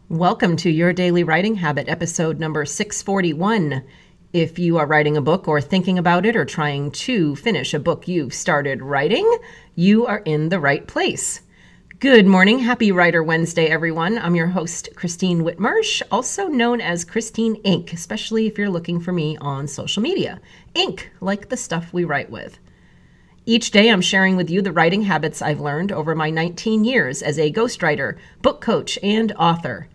Welcome to Your Daily Writing Habit, episode number 641. If you are writing a book or thinking about it or trying to finish a book you've started writing, you are in the right place. Good morning. Happy Writer Wednesday, everyone. I'm your host, Christine Whitmarsh, also known as Christine Inc., especially if you're looking for me on social media. Ink, like the stuff we write with. Each day, I'm sharing with you the writing habits I've learned over my 19 years as a ghostwriter, book coach, and author.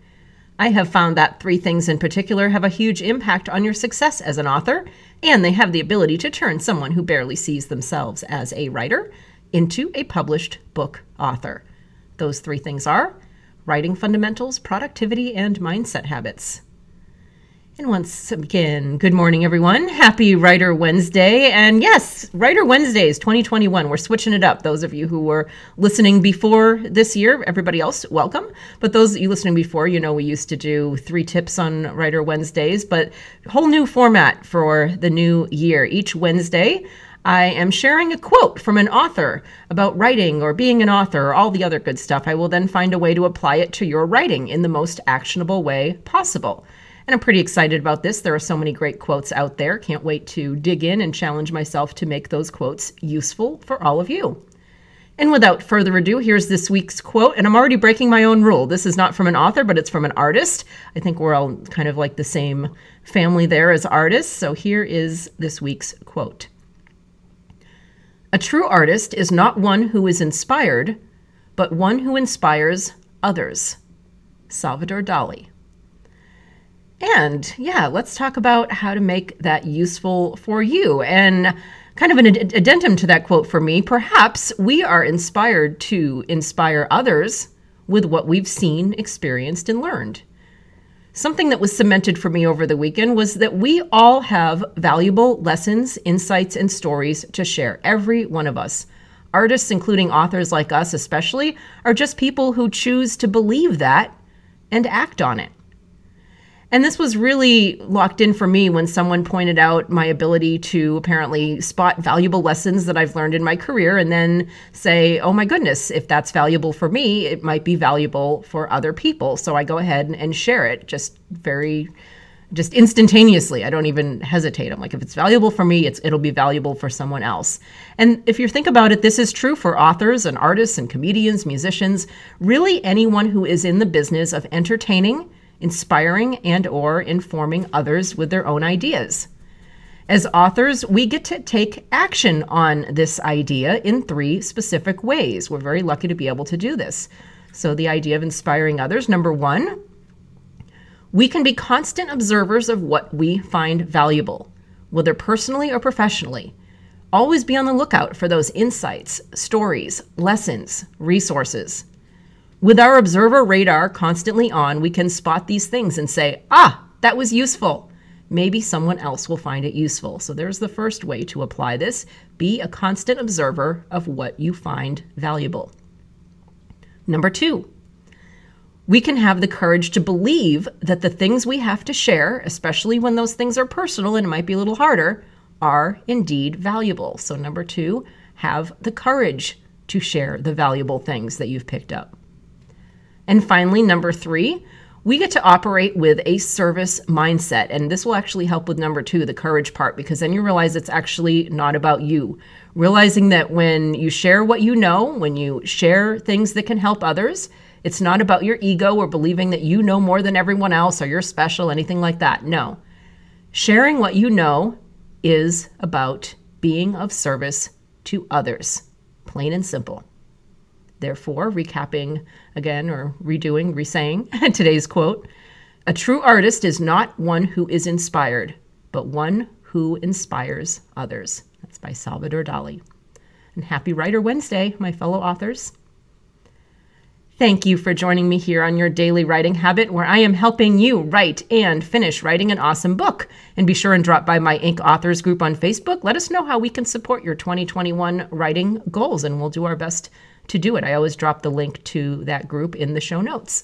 I have found that three things in particular have a huge impact on your success as an author, and they have the ability to turn someone who barely sees themselves as a writer into a published book author. Those three things are writing fundamentals, productivity, and mindset habits. And once again, good morning, everyone. Happy Writer Wednesday. And yes, Writer Wednesdays 2021. We're switching it up. Those of you who were listening before this year, everybody else, welcome. But those of you listening before, you know we used to do 3 tips on Writer Wednesdays, but whole new format for the new year. Each Wednesday, I am sharing a quote from an author about writing or being an author or all the other good stuff. I will then find a way to apply it to your writing in the most actionable way possible. And I'm pretty excited about this. There are so many great quotes out there. Can't wait to dig in and challenge myself to make those quotes useful for all of you. And without further ado, here's this week's quote. And I'm already breaking my own rule. This is not from an author, but it's from an artist. I think we're all kind of like the same family there as artists. So here is this week's quote. A true artist is not one who is inspired, but one who inspires others. Salvador Dali. And yeah, let's talk about how to make that useful for you. And kind of an addendum to that quote for me, perhaps we are inspired to inspire others with what we've seen, experienced, and learned. Something that was cemented for me over the weekend was that we all have valuable lessons, insights, and stories to share, every one of us. Artists, including authors like us especially, are just people who choose to believe that and act on it. And this was really locked in for me when someone pointed out my ability to apparently spot valuable lessons that I've learned in my career and then say, oh my goodness, if that's valuable for me, it might be valuable for other people. So I go ahead and share it just instantaneously. I don't even hesitate. I'm like, if it's valuable for me, it'll be valuable for someone else. And if you think about it, this is true for authors and artists and comedians, musicians, really anyone who is in the business of entertaining, inspiring, and or informing others with their own ideas. As authors, we get to take action on this idea in 3 specific ways. We're very lucky to be able to do this. So the idea of inspiring others, number 1, we can be constant observers of what we find valuable, whether personally or professionally. Always be on the lookout for those insights, stories, lessons, resources. With our observer radar constantly on, we can spot these things and say, that was useful. Maybe someone else will find it useful. So there's the first way to apply this. Be a constant observer of what you find valuable. Number 2, we can have the courage to believe that the things we have to share, especially when those things are personal and it might be a little harder, are indeed valuable. So number 2, have the courage to share the valuable things that you've picked up. And finally, number 3, we get to operate with a service mindset. And this will actually help with number 2, the courage part, because then you realize it's actually not about you. Realizing that when you share what you know, when you share things that can help others, it's not about your ego or believing that you know more than everyone else or you're special, anything like that. No. Sharing what you know is about being of service to others. Plain and simple. Therefore, recapping again or resaying today's quote, a true artist is not one who is inspired, but one who inspires others. That's by Salvador Dali. And happy Writer Wednesday, my fellow authors. Thank you for joining me here on Your Daily Writing Habit, where I am helping you write and finish writing an awesome book. And be sure and drop by my Inc. Authors group on Facebook. Let us know how we can support your 2021 writing goals, and we'll do our best to do it. I always drop the link to that group in the show notes.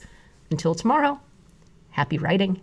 Until tomorrow, happy writing.